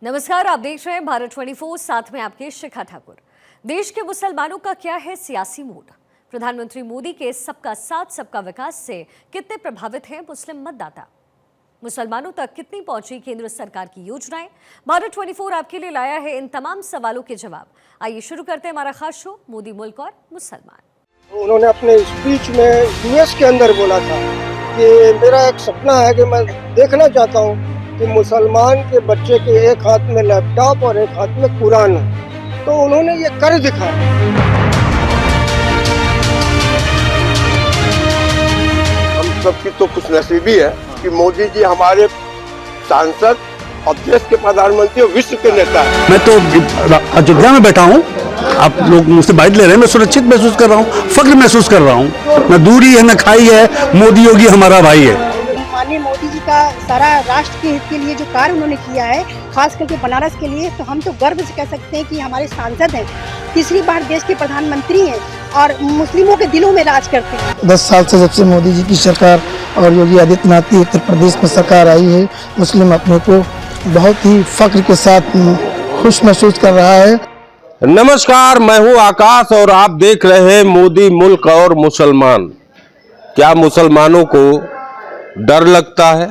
नमस्कार, आप देख रहे हैं भारत 24, साथ में आपके शिखा ठाकुर। देश के मुसलमानों का क्या है सियासी मूड? प्रधानमंत्री मोदी के सबका साथ सबका विकास से कितने प्रभावित हैं मुस्लिम मतदाता? मुसलमानों तक कितनी पहुंची केंद्र सरकार की योजनाएं? भारत 24 आपके लिए लाया है इन तमाम सवालों के जवाब। आइए शुरू करते हैं हमारा खास शो मोदी मुल्क और मुसलमान। उन्होंने अपने स्पीच में यूएस के अंदर बोला था कि मेरा एक सपना है कि मैं देखना चाहता हूँ कि मुसलमान के बच्चे के एक हाथ में लैपटॉप और एक हाथ में कुरान हो। तो उन्होंने ये कर दिखाया। हम सबकी तो खुशनसीबी है कि मोदी जी हमारे सांसद और देश के प्रधानमंत्री और विश्व के नेता हैं। मैं तो अयोध्या में बैठा हूँ, आप लोग मुझसे बाइट ले रहे हैं, मैं सुरक्षित महसूस कर रहा हूँ, फख्र महसूस कर रहा हूँ। न दूरी है न खाई है, मोदी योगी हमारा भाई है। माननीय मोदी जी का सारा राष्ट्र के हित के लिए जो कार्य उन्होंने किया है, खास करके बनारस के लिए, तो हम तो गर्व से कह सकते हैं कि हमारे सांसद हैं, तीसरी बार देश के प्रधानमंत्री हैं और मुस्लिमों के दिलों में राज करते हैं। 10 साल से जब से मोदी जी की सरकार और योगी आदित्यनाथ की उत्तर प्रदेश में सरकार आई है, मुस्लिम अपने को बहुत ही फख्र के साथ खुश महसूस कर रहा है। नमस्कार, मैं हूं आकाश और आप देख रहे हैं मोदी मुल्क और मुसलमान। क्या मुसलमानों को डर लगता है?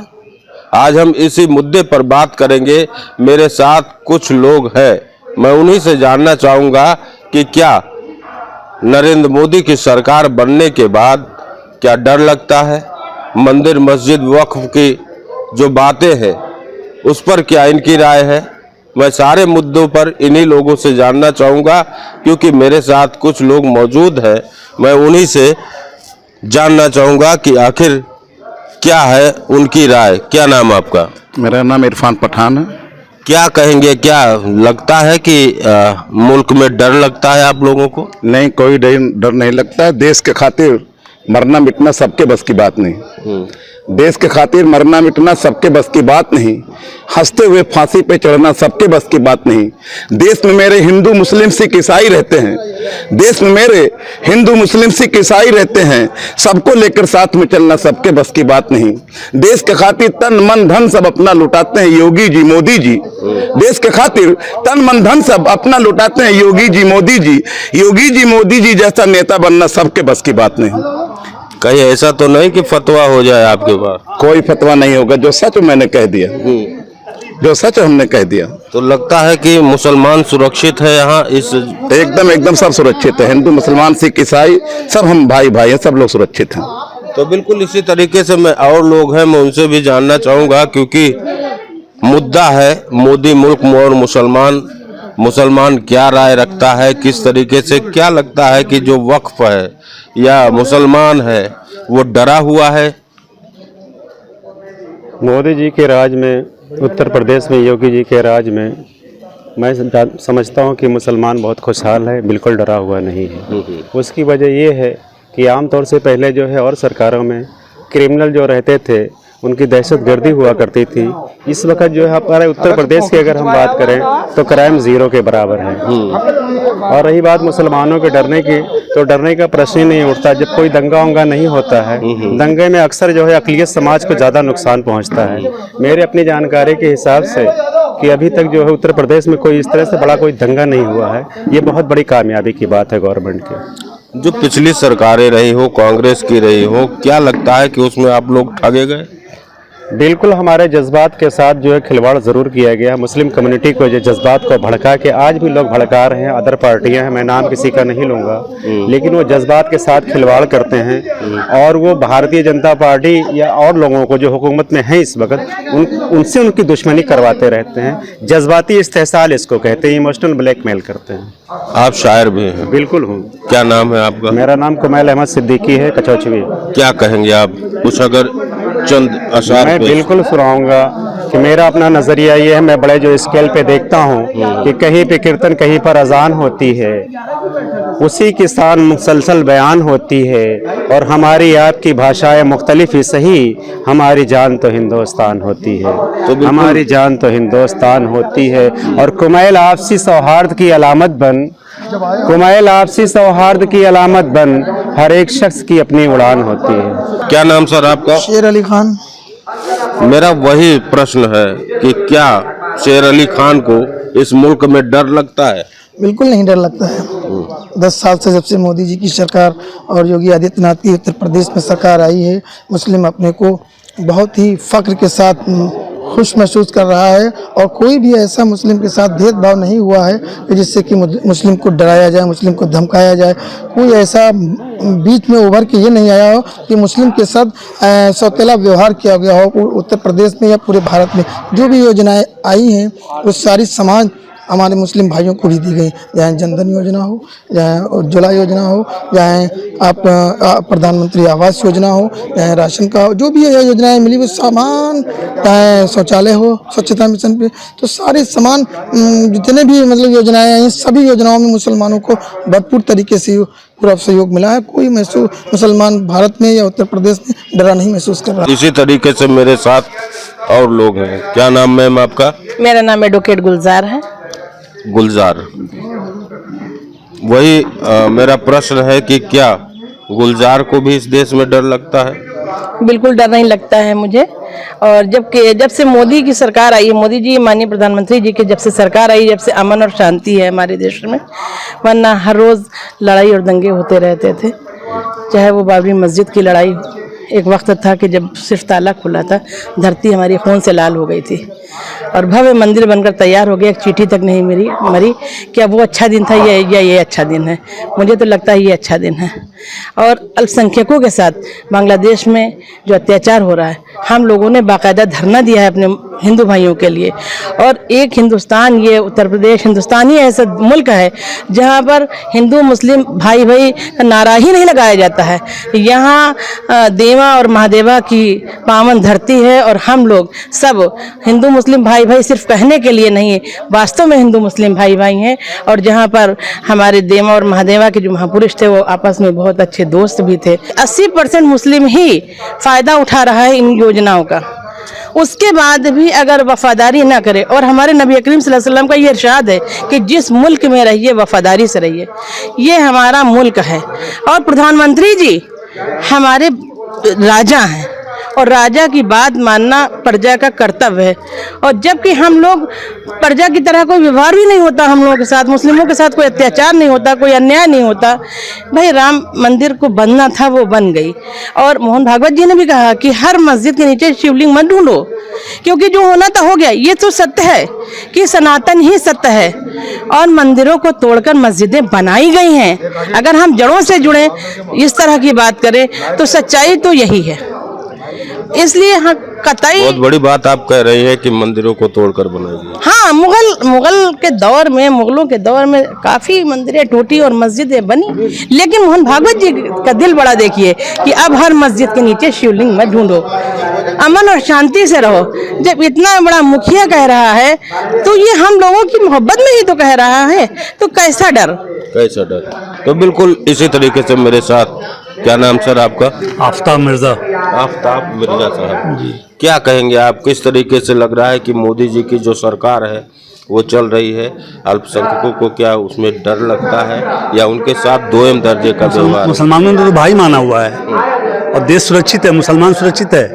आज हम इसी मुद्दे पर बात करेंगे। मेरे साथ कुछ लोग हैं, मैं उन्हीं से जानना चाहूँगा कि क्या नरेंद्र मोदी की सरकार बनने के बाद क्या डर लगता है? मंदिर मस्जिद वक्फ की जो बातें हैं उस पर क्या इनकी राय है? मैं सारे मुद्दों पर इन्हीं लोगों से जानना चाहूँगा क्योंकि मेरे साथ कुछ लोग मौजूद हैं। मैं उन्हीं से जानना चाहूँगा कि आखिर क्या है उनकी राय। क्या नाम आपका? मेरा नाम इरफान पठान है। क्या कहेंगे, क्या लगता है कि मुल्क में डर लगता है आप लोगों को? नहीं, कोई डर नहीं लगता है। देश के खातिर मरना मिटना सबके बस की बात नहीं। देश के खातिर मरना मिटना सबके बस की बात नहीं। हंसते हुए फांसी पे चढ़ना सबके बस की बात नहीं। देश में मेरे हिंदू मुस्लिम सिख ईसाई रहते हैं। देश में मेरे हिंदू मुस्लिम सिख ईसाई रहते हैं। सबको लेकर साथ में चलना सबके बस की बात नहीं। देश के खातिर तन मन धन सब अपना लुटाते हैं योगी जी मोदी जी। देश के खातिर तन मन धन सब अपना लुटाते हैं योगी जी मोदी जी। योगी जी मोदी जी जैसा नेता बनना सबके बस की बात नहीं। कहीं ऐसा तो नहीं कि फतवा हो जाए आपके पास? कोई फतवा नहीं होगा। जो सच मैंने कह दिया, जो सच हमने कह दिया। तो लगता है कि मुसलमान सुरक्षित है यहाँ? इस एकदम सब सुरक्षित है। हिंदू मुसलमान सिख ईसाई सब हम भाई भाई हैं, सब लोग सुरक्षित हैं। तो बिल्कुल इसी तरीके से मैं और लोग हैं, मैं उनसे भी जानना चाहूँगा क्योंकि मुद्दा है मोदी मुल्क और मुसलमान क्या राय रखता है, किस तरीके से, क्या लगता है कि जो वक्फ है या मुसलमान है वो डरा हुआ है? मोदी जी के राज में, उत्तर प्रदेश में योगी जी के राज में मैं समझता हूं कि मुसलमान बहुत खुशहाल है, बिल्कुल डरा हुआ नहीं है। उसकी वजह ये है कि आमतौर से पहले जो है और सरकारों में क्रिमिनल जो रहते थे उनकी दहशतगर्दी हुआ करती थी। इस वक्त जो है हमारे उत्तर प्रदेश की अगर हम बात करें तो क्राइम जीरो के बराबर है। और रही बात मुसलमानों के डरने की, तो डरने का प्रश्न ही नहीं उठता। जब कोई दंगा उंगा नहीं होता है, दंगे में अक्सर जो है अक़लियत समाज को ज़्यादा नुकसान पहुंचता है। मेरे अपनी जानकारी के हिसाब से कि अभी तक जो है उत्तर प्रदेश में कोई इस तरह से बड़ा कोई दंगा नहीं हुआ है। ये बहुत बड़ी कामयाबी की बात है गवर्नमेंट की। जो पिछली सरकारें रही हो, कांग्रेस की रही हो, क्या लगता है कि उसमें आप लोग ठगे गए? बिल्कुल, हमारे जज्बात के साथ जो है खिलवाड़ ज़रूर किया गया। मुस्लिम कम्युनिटी को जो जज्बात को भड़का के आज भी लोग भड़का रहे हैं, अदर पार्टियां हैं, मैं नाम किसी का नहीं लूँगा, लेकिन वो जज्बात के साथ खिलवाड़ करते हैं और वो भारतीय जनता पार्टी या और लोगों को जो हुकूमत में है इस वक्त उनसे उनकी दुश्मनी करवाते रहते हैं। जज्बाती इस्तेहसाल इसको कहते हैं, इमोशनल ब्लैकमेल करते हैं। आप शायर भी हैं? बिल्कुल हूँ। क्या नाम है आपका? मेरा नाम कुमैल अहमद सिद्दीकी है, कचौचवी। क्या कहेंगे आप? कुछ अगर चंद अशार मैं बिल्कुल सुनाऊंगा कि मेरा अपना नज़रिया ये है। मैं बड़े जो स्केल पे देखता हूँ कि कहीं पे कीर्तन, कहीं पर अजान होती है, उसी की शान मुसलसल बयान होती है। और हमारी आपकी भाषाएं मुख्तलिफ ही सही, हमारी जान तो हिंदुस्तान होती है। तो हमारी जान तो हिंदुस्तान होती है। और कुमैल आपसी सौहार्द की अलामत बन, कुमैल आपसी सौहार्द की अलामत बन, हर एक शख्स की अपनी उड़ान होती है। क्या नाम सर आपका? शेर अली खान। मेरा वही प्रश्न है कि क्या शेर अली खान को इस मुल्क में डर लगता है? बिल्कुल नहीं डर लगता है। 10 साल से जब से मोदी जी की सरकार और योगी आदित्यनाथ की उत्तर प्रदेश में सरकार आई है, मुस्लिम अपने को बहुत ही फख्र के साथ खुश महसूस कर रहा है और कोई भी ऐसा मुस्लिम के साथ भेदभाव नहीं हुआ है कि जिससे कि मुस्लिम को डराया जाए, मुस्लिम को धमकाया जाए। कोई ऐसा बीच में उभर के ये नहीं आया हो कि मुस्लिम के साथ सौतेला व्यवहार किया गया हो। उत्तर प्रदेश में या पूरे भारत में जो भी योजनाएं आई हैं वो सारी समाज हमारे मुस्लिम भाइयों को भी दी गई, चाहे जनधन योजना हो, चाहे उज्ज्वला योजना हो, चाहे आप प्रधानमंत्री आवास योजना हो, चाहे राशन का हो, जो भी ये योजनाएं मिली वो सामान, चाहे शौचालय हो, स्वच्छता मिशन पे, तो सारे सामान जितने भी मतलब योजनाएं आई सभी योजनाओं में मुसलमानों को भरपूर तरीके से पूरा सहयोग मिला है। कोई मुसलमान भारत में या उत्तर प्रदेश में डरा नहीं महसूस कर रहा। इसी तरीके से मेरे साथ और लोग हैं। क्या नाम मैम आपका? मेरा नाम एडवोकेट गुलजार है। गुलजार, वही मेरा प्रश्न है कि क्या गुलजार को भी इस देश में डर लगता है? बिल्कुल डर नहीं लगता है मुझे। और जब से मोदी की सरकार आई है, मोदी जी माननीय प्रधानमंत्री जी की जब से सरकार आई, जब से अमन और शांति है हमारे देश में, वरना हर रोज़ लड़ाई और दंगे होते रहते थे। चाहे वो बाबरी मस्जिद की लड़ाई हो, एक वक्त था कि जब सिर्फ ताला खुला था, धरती हमारी खून से लाल हो गई थी और भव्य मंदिर बनकर तैयार हो गया। एक चींटी तक नहीं मरी। क्या वो अच्छा दिन था या ये अच्छा दिन है? मुझे तो लगता है ये अच्छा दिन है। और अल्पसंख्यकों के साथ बांग्लादेश में जो अत्याचार हो रहा है, हम लोगों ने बाकायदा धरना दिया है अपने हिंदू भाइयों के लिए। और एक हिंदुस्तान, ये उत्तर प्रदेश हिंदुस्तान ही ऐसा मुल्क है जहाँ पर हिंदू मुस्लिम भाई भाई का नारा ही नहीं लगाया जाता है। यहाँ देवा और महादेवा की पावन धरती है और हम लोग सब हिंदू मुस्लिम भाई भाई सिर्फ कहने के लिए नहीं, वास्तव में हिंदू मुस्लिम भाई भाई हैं। और जहाँ पर हमारे देवा और महादेवा के जो महापुरुष थे वो आपस में बहुत अच्छे दोस्त भी थे। 80% मुस्लिम ही फायदा उठा रहा है इन योजनाओं का। उसके बाद भी अगर वफादारी ना करे, और हमारे नबी करीम सल्लल्लाहु अलैहि वसल्लम का ये इरशाद है कि जिस मुल्क में रहिए वफादारी से रहिए, ये हमारा मुल्क है। और प्रधानमंत्री जी हमारे राजा हैं और राजा की बात मानना प्रजा का कर्तव्य है। और जबकि हम लोग प्रजा की तरह कोई व्यवहार भी नहीं होता हम लोगों के साथ, मुस्लिमों के साथ कोई अत्याचार नहीं होता, कोई अन्याय नहीं होता। भाई राम मंदिर को बनना था वो बन गई। और मोहन भागवत जी ने भी कहा कि हर मस्जिद के नीचे शिवलिंग मत ढूंढो, क्योंकि जो होना था हो गया। ये तो सत्य है कि सनातन ही सत्य है और मंदिरों को तोड़कर मस्जिदें बनाई गई हैं। अगर हम जड़ों से जुड़े, इस तरह की बात करें तो सच्चाई तो यही है। इसलिए हाँ, कतई बहुत बड़ी बात आप कह रही हैं कि मंदिरों को तोड़कर बनाई गई। हाँ, मुगल के दौर में, मुगलों के दौर में काफी मंदिरें टूटी और मस्जिदें बनी, लेकिन मोहन भागवत जी का दिल बड़ा देखिए कि अब हर मस्जिद के नीचे शिवलिंग मत ढूंढो, अमन और शांति से रहो। जब इतना बड़ा मुखिया कह रहा है तो ये हम लोगों की मोहब्बत में ही तो कह रहा है, तो कैसा डर? कैसा डर? तो बिल्कुल इसी तरीके से मेरे साथ, क्या नाम सर आपका? आफ्ताब मिर्जा। आफ्ताब मिर्जा साहब जी, क्या कहेंगे आप? किस तरीके से लग रहा है कि मोदी जी की जो सरकार है वो चल रही है, अल्पसंख्यकों को क्या उसमें डर लगता है या उनके साथ दोयम दर्जे का व्यवहार? मुसलमानों ने तो भाई माना हुआ है और देश सुरक्षित है, मुसलमान सुरक्षित है,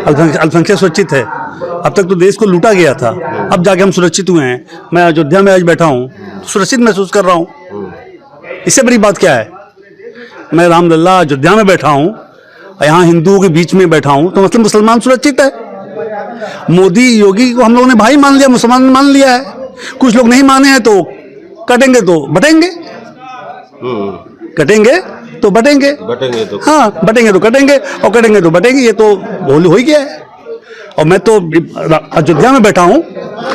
अल्पसंख्यक सुरक्षित है। अब तक तो देश को लूटा गया था, अब जाके हम सुरक्षित हुए हैं। मैं अयोध्या में आज बैठा हूँ, सुरक्षित महसूस कर रहा हूँ। इससे बड़ी बात क्या है? मैं रामलला अयोध्या में बैठा हूँ, यहाँ हिंदुओं के बीच में बैठा हूँ, तो मतलब मुसलमान सुरक्षित है। मोदी योगी को हम लोगों ने भाई मान लिया, मुसलमान मान लिया है। कुछ लोग नहीं माने हैं तो कटेंगे तो बटेंगे, कटेंगे तो बटेंगे, बटेंगे तो हाँ, बटेंगे तो कटेंगे और कटेंगे तो बटेंगे। ये तो हो ही गया है। और मैं तो अयोध्या में बैठा हूँ,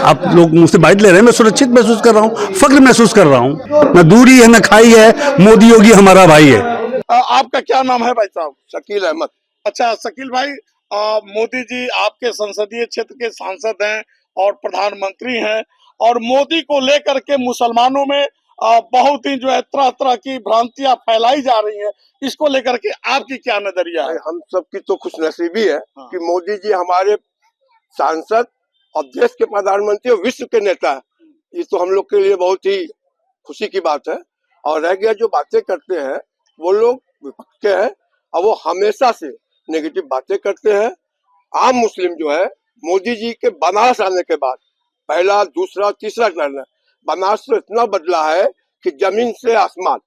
आप लोग मुझसे बाइट ले रहे हैं, मैं सुरक्षित महसूस कर रहा हूँ, फख्र महसूस कर रहा हूँ। न दूरी है न खाई है, मोदी योगी हमारा भाई है। आपका क्या नाम है भाई साहब? शकील अहमद। अच्छा शकील भाई, मोदी जी आपके संसदीय क्षेत्र के सांसद हैं और प्रधानमंत्री हैं, और मोदी को लेकर के मुसलमानों में बहुत ही जो है तरह तरह की भ्रांतियां फैलाई जा रही हैं। इसको लेकर के आपकी क्या नजरिया है? हम सबकी तो खुशनसीबी है कि मोदी जी हमारे सांसद और देश के प्रधानमंत्री और विश्व के नेता है। ये तो हम लोग के लिए बहुत ही खुशी की बात है। और रह गया जो बातें करते हैं वो लोग विपक्ष के हैं और वो हमेशा से नेगेटिव बातें करते हैं। आम मुस्लिम जो है मोदी जी के बनारस आने के बाद पहला, दूसरा, तीसरा टर्न है। बनारस तो इतना बदला है कि जमीन से आसमान,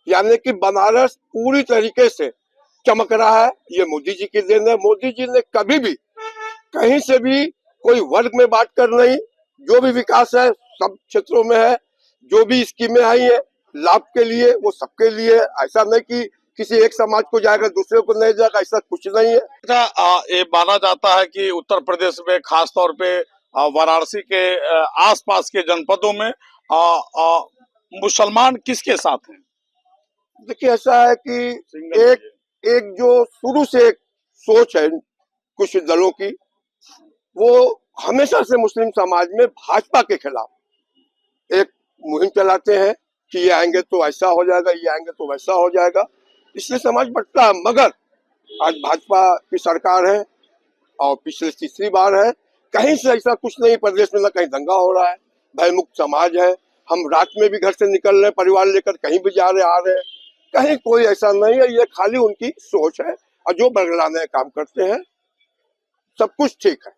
यानी कि बनारस पूरी तरीके से चमक रहा है। ये मोदी जी की देन है। मोदी जी ने कभी भी कहीं से भी कोई वर्ग में बात कर नहीं, जो भी विकास है सब क्षेत्रों में है, जो भी स्कीमें आई है लाभ के लिए वो सबके लिए। ऐसा नहीं कि किसी एक समाज को जाएगा दूसरे को नहीं जाएगा, ऐसा कुछ नहीं है। अच्छा, ये माना जाता है कि उत्तर प्रदेश में खास तौर पे वाराणसी के आसपास के जनपदों में मुसलमान किसके साथ हैं? देखिए, ऐसा है कि एक जो शुरू से एक सोच है कुछ दलों की, वो हमेशा से मुस्लिम समाज में भाजपा के खिलाफ एक मुहिम चलाते हैं कि ये आएंगे तो ऐसा हो जाएगा, ये आएंगे तो वैसा हो जाएगा, इसलिए समाज बढ़ता है। मगर आज भाजपा की सरकार है और पिछले तीसरी बार है, कहीं से ऐसा कुछ नहीं, प्रदेश में ना कहीं दंगा हो रहा है, भयमुक्त समाज है। हम रात में भी घर से निकल रहे हैं, परिवार लेकर कहीं भी जा रहे आ रहे हैं, कहीं कोई ऐसा नहीं है। ये खाली उनकी सोच है और जो बदलाने का काम करते हैं सब कुछ ठीक है।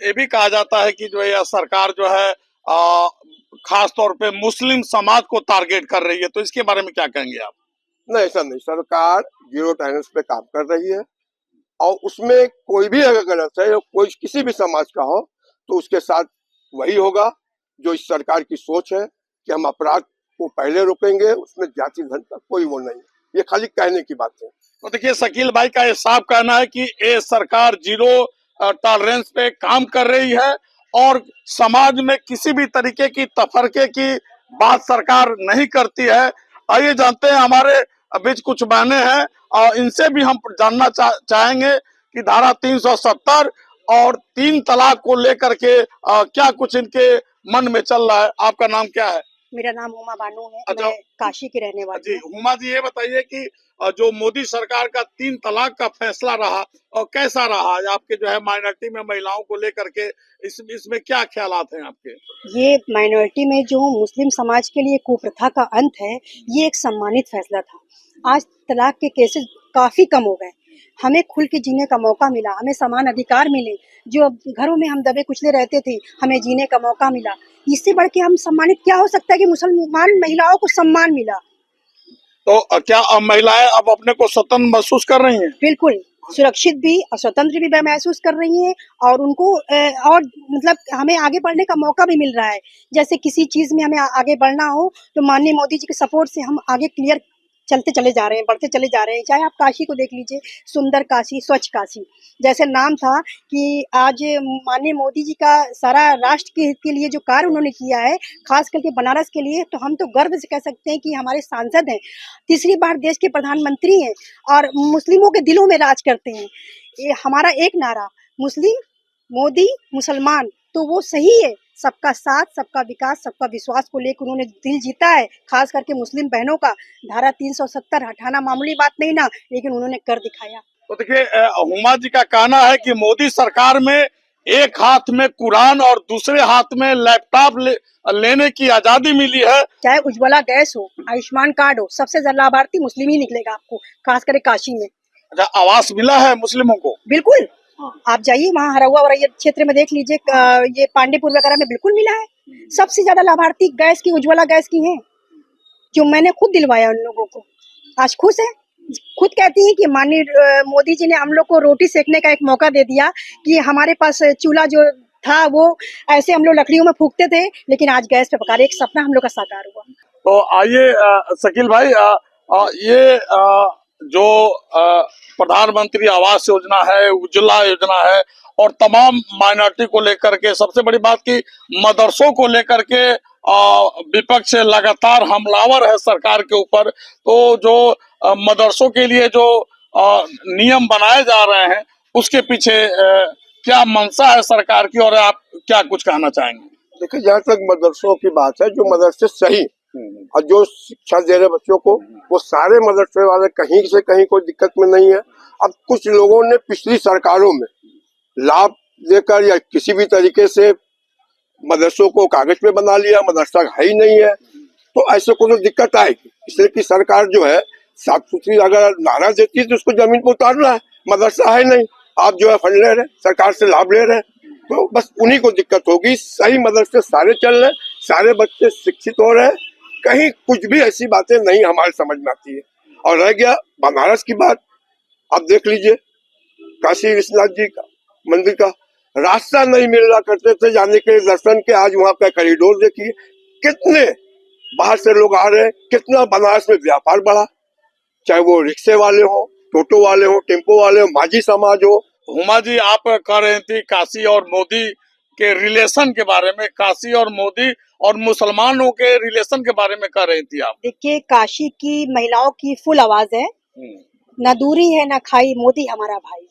ये भी कहा जाता है कि जो है यह सरकार जो है खास तौर पे मुस्लिम समाज को टारगेट कर रही है, तो इसके बारे में क्या कहेंगे आप? नहीं, ऐसा नहीं। सरकार जीरो टॉलरेंस पे काम कर रही है और उसमें कोई भी अगर गलत है, कोई किसी भी समाज का हो, तो उसके साथ वही होगा जो इस सरकार की सोच है कि हम अपराध को पहले रोकेंगे, उसमें जाति धर्म का कोई वो नहीं। ये खाली कहने की बात है। तो देखिए, शकील भाई का ये साफ कहना है कि ये सरकार जीरो टॉलरेंस पे काम कर रही है और समाज में किसी भी तरीके की तफरके की बात सरकार नहीं करती है। आइए जानते हैं, हमारे बीच कुछ बहनें हैं और इनसे भी हम जानना चाहेंगे कि धारा 370 और 3 तलाक को लेकर के क्या कुछ इनके मन में चल रहा है। आपका नाम क्या है? मेरा नाम हुमा बानू है। अच्छा। मैं काशी की रहने वाली जी, हूँ। हुमा जी, ये बताइए कि जो मोदी सरकार का 3 तलाक का फैसला रहा और कैसा रहा आपके जो है माइनॉरिटी में महिलाओं को लेकर के, इसमें क्या ख्यालात हैं आपके? ये माइनॉरिटी में जो मुस्लिम समाज के लिए कुप्रथा का अंत है, ये एक सम्मानित फैसला था। आज तलाक के केसेस काफी कम हो गए, हमें खुल के जीने का मौका मिला, हमें समान अधिकार मिले। जो घरों में हम दबे कुचले रहते थे, हमें जीने का मौका मिला। इससे बढ़ के हम सम्मानित क्या हो सकता है कि मुसलमान महिलाओं को सम्मान मिला। तो क्या महिलाएं अब अपने को स्वतंत्र महसूस कर रही हैं? बिल्कुल सुरक्षित भी और स्वतंत्र भी महसूस कर रही हैं और उनको और मतलब हमें आगे बढ़ने का मौका भी मिल रहा है। जैसे किसी चीज में हमें आगे बढ़ना हो तो माननीय मोदी जी के सपोर्ट से हम आगे क्लियर चलते चले जा रहे हैं, बढ़ते चले जा रहे हैं। चाहे आप काशी को देख लीजिए, सुंदर काशी, स्वच्छ काशी, जैसे नाम था कि आज माननीय मोदी जी का सारा राष्ट्र के हित के लिए जो कार्य उन्होंने किया है, खास करके बनारस के लिए, तो हम तो गर्व से कह सकते हैं कि हमारे सांसद हैं, तीसरी बार देश के प्रधानमंत्री हैं और मुस्लिमों के दिलों में राज करते हैं। ये हमारा एक नारा, मुस्लिम मोदी मुसलमान, तो वो सही है। सबका साथ, सबका विकास, सबका विश्वास को लेकर उन्होंने दिल जीता है, खास करके मुस्लिम बहनों का। धारा 370 हटाना मामूली बात नहीं ना, लेकिन उन्होंने कर दिखाया। तो देखिए, हुमा जी का कहना है कि मोदी सरकार में एक हाथ में कुरान और दूसरे हाथ में लैपटॉप लेने की आजादी मिली है। चाहे उज्ज्वला गैस हो, आयुष्मान कार्ड हो, सबसे ज्यादा लाभार्थी मुस्लिम ही निकलेगा आपको, खास करके काशी में। अच्छा, आवास मिला है मुस्लिमों को? बिल्कुल, आप जाइए वहाँ हरहुआ और क्षेत्र में देख लीजिए, ये पांडेपुर वगैरह में बिल्कुल मिला है। सबसे ज्यादा लाभार्थी गैस की, उज्ज्वला गैस की हैं, जो मैंने खुद दिलवाया उन लोगों को। आज खुश है, खुद कहती है कि माननीय मोदी जी ने हम लोग को रोटी सेकने का एक मौका दे दिया कि हमारे पास चूल्हा जो था वो ऐसे हम लोग लकड़ियों में फूकते थे, लेकिन आज गैस पे पका रहे। एक सपना हम लोग का साकार हुआ। तो आइए शकील भाई, ये जो प्रधानमंत्री आवास योजना है, उज्ज्वला योजना है और तमाम माइनॉरिटी को लेकर के, सबसे बड़ी बात की मदरसों को लेकर के विपक्ष लगातार हमलावर है सरकार के ऊपर। तो जो मदरसों के लिए जो नियम बनाए जा रहे हैं, उसके पीछे क्या मंशा है सरकार की और आप क्या कुछ कहना चाहेंगे? देखिए, जहाँ तक मदरसों की बात है, जो मदरसे सही और जो शिक्षा दे रहे बच्चों को, वो सारे मदरसे वाले कहीं से कहीं कोई दिक्कत में नहीं है। अब कुछ लोगों ने पिछली सरकारों में लाभ देकर या किसी भी तरीके से मदरसों को कागज पे बना लिया, मदरसा है ही नहीं है, तो ऐसे को तो दिक्कत आएगी। इसलिए कि सरकार जो है साफ सुथरी अगर नारा देती है तो उसको जमीन पर उतारना है। मदरसा है नहीं, आप जो है फंड ले रहे हैं, सरकार से लाभ ले रहे हैं, तो बस उन्हीं को दिक्कत होगी। सही मदरसे सारे चल रहे, सारे बच्चे शिक्षित हो रहे, कहीं कुछ भी ऐसी बातें नहीं हमारे समझ में आती है। और रह गया बनारस की बात, आप देख लीजिए काशी विश्वनाथ जी का मंदिर का रास्ता नहीं मिल रहा करते थे जाने के दर्शन के, आज वहां का कॉरिडोर देखिए, कितने बाहर से लोग आ रहे हैं, कितना बनारस में व्यापार बढ़ा, चाहे वो रिक्शे वाले हो, टोटो वाले हो, टेम्पो वाले हो, माझी समाज हो। हुमा जी, आप कह रहे थी काशी और मोदी के रिलेशन के बारे में, काशी और मोदी और मुसलमानों के रिलेशन के बारे में कह रही थी आप। देखिए, काशी की महिलाओं की फुल आवाज है, न दूरी है न खाई, मोदी हमारा भाई।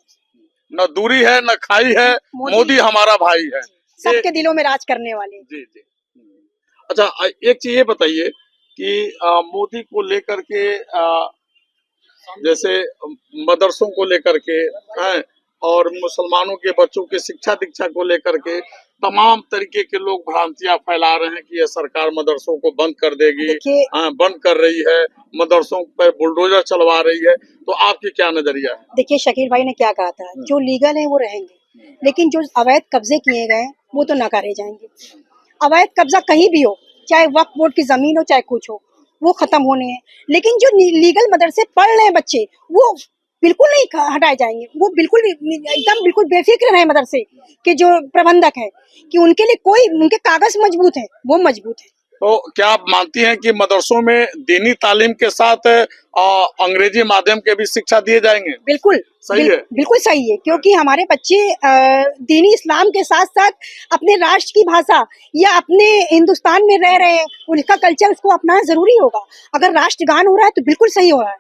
न दूरी है न खाई है, मोदी हमारा भाई है, सबके दिलों में राज करने वाले। जी जी। अच्छा, एक चीज ये बताइए कि मोदी को लेकर के जैसे मदरसों को लेकर के हैं और मुसलमानों के बच्चों की शिक्षा दीक्षा को लेकर के तमाम तरीके के लोग भ्रांतियां फैला रहे हैं कि यह सरकार मदरसों को बंद कर देगी, बंद कर रही है, मदरसों पर बुलडोजर चलवा रही है, तो आपकी क्या नजरिया है? देखिए, शकील भाई ने क्या कहा था, जो लीगल है वो रहेंगे, लेकिन जो अवैध कब्जे किए गए वो तो नकारे जाएंगे। अवैध कब्जा कहीं भी हो, चाहे वक्फ बोर्ड की जमीन हो, चाहे कुछ हो, वो खत्म होने हैं। लेकिन जो लीगल मदरसे पढ़ रहे हैं बच्चे, वो बिल्कुल नहीं हटाए जाएंगे। वो बिल्कुल एकदम बिल्कुल बेफिक्र रहे मदरसे के जो प्रबंधक है, कि उनके लिए कोई, उनके कागज मजबूत है, वो मजबूत है। तो क्या आप मानती हैं कि मदरसों में दीनी तालीम के साथ अंग्रेजी माध्यम के भी शिक्षा दिए जाएंगे? बिल्कुल सही है, बिल्कुल सही है, क्योंकि हमारे बच्चे दीनी इस्लाम के साथ साथ अपने राष्ट्र की भाषा या अपने हिंदुस्तान में रह रहे हैं, उनका कल्चर उसको अपनाना जरूरी होगा। अगर राष्ट्रगान हो रहा है तो बिल्कुल सही हो रहा है,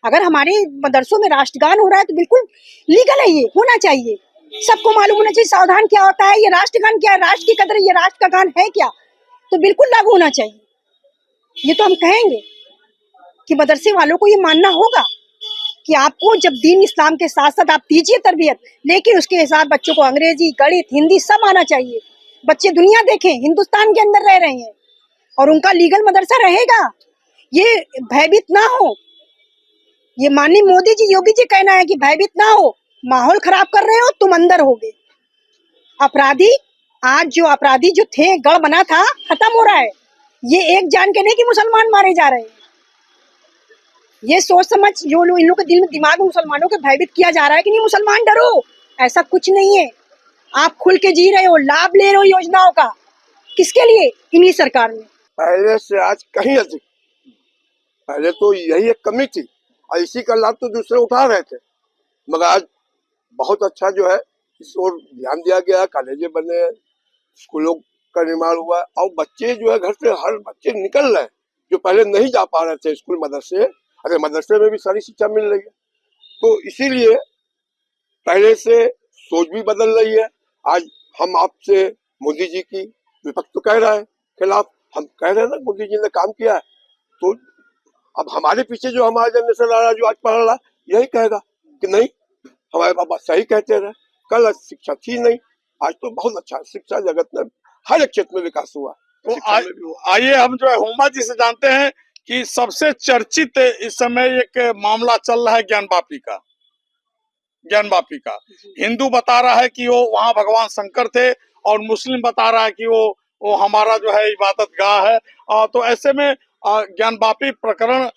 अगर हमारे मदरसों में राष्ट्रगान हो रहा है तो बिल्कुल लीगल है, ये होना चाहिए। सबको मालूम होना चाहिए सावधान क्या होता है, ये राष्ट्रगान क्या है, राष्ट्र की कदर ये राष्ट्र का गान है क्या, तो बिल्कुल लागू होना चाहिए। ये तो हम कहेंगे कि मदरसे वालों को ये मानना होगा कि आपको जब दीन इस्लाम के साथ साथ आप दीजिए तरबियत, लेकिन उसके हिसाब बच्चों को अंग्रेजी, गणित, हिंदी सब आना चाहिए। बच्चे दुनिया देखें, हिंदुस्तान के अंदर रह रहे हैं और उनका लीगल मदरसा रहेगा, ये भयभीत ना हो। ये माननीय मोदी जी, योगी जी कहना है कि भयभीत ना हो, माहौल खराब कर रहे हो तुम, अंदर होगे। अपराधी, आज जो अपराधी जो थे, गढ़ बना था, खत्म हो रहा है। ये एक जान के नहीं कि मुसलमान मारे जा रहे हैं, ये सोच समझ जो लोग, इन लोगों के दिल में दिमाग में मुसलमानों के भयभीत किया जा रहा है कि नहीं मुसलमान डरो, ऐसा कुछ नहीं है। आप खुल के जी रहे हो, लाभ ले रहे हो योजनाओं का, किसके लिए? इन्हीं सरकार में। पहले से आज कहीं अधिक, पहले तो यही एक कमी थी और इसी का लाभ तो दूसरे उठा रहे थे, मगर आज बहुत अच्छा जो है इस ओर ध्यान दिया गया, कॉलेजें बने, स्कूलों का निर्माण हुआ और बच्चे जो है घर से हर बच्चे निकल रहे हैं जो पहले नहीं जा पा रहे थे स्कूल मदरसे, अरे मदरसे में भी सारी शिक्षा मिल रही है। तो इसीलिए पहले से सोच भी बदल रही है। आज हम आपसे मोदी जी की, विपक्ष तो कह रहा है खिलाफ, हम कह रहे हैं ना मोदी जी ने काम किया है, तो अब हमारे पीछे जो हमारा जनरेशन आ रहा है जो आज पढ़ रहा है, यही कहेगा कि नहीं हमारे पापा सही कहते रहे, कल शिक्षा थी नहीं, आज तो बहुत अच्छा शिक्षा जगत में हर एक क्षेत्र में विकास हुआ। तो आइए हम जो है हुमा जी से जानते हैं कि सबसे चर्चित इस समय एक मामला चल रहा है ज्ञानवापी का। ज्ञानवापी का हिंदू बता रहा है कि वो वहाँ भगवान शंकर थे और मुस्लिम बता रहा है कि वो हमारा जो है इबादत गाह है। तो ऐसे में ज्ञानवापी प्रकरण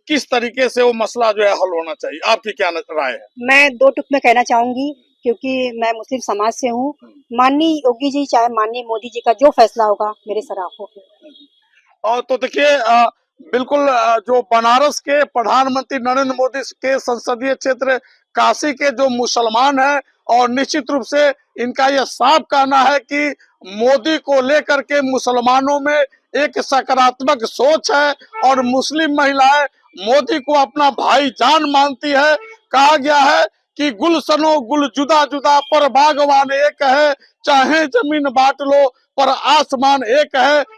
किस तरीके से वो मसला जो है हल होना चाहिए, आपकी क्या राय है? मैं दो टुक में कहना चाहूंगी, क्योंकि मैं मुस्लिम समाज से हूँ। माननीय योगी जी चाहे माननीय मोदी जी का जो फैसला होगा मेरे सराहों पे। तो देखिए बिल्कुल जो बनारस के प्रधानमंत्री नरेंद्र मोदी के संसदीय क्षेत्र काशी के जो मुसलमान हैं, और निश्चित रूप से इनका यह साफ कहना है कि मोदी को लेकर के मुसलमानों में एक सकारात्मक सोच है और मुस्लिम महिलाएं मोदी को अपना भाईजान मानती है। कहा गया है कि गुलशनो गुल जुदा जुदा पर बागवान एक है, चाहे जमीन बांट लो पर आसमान एक है।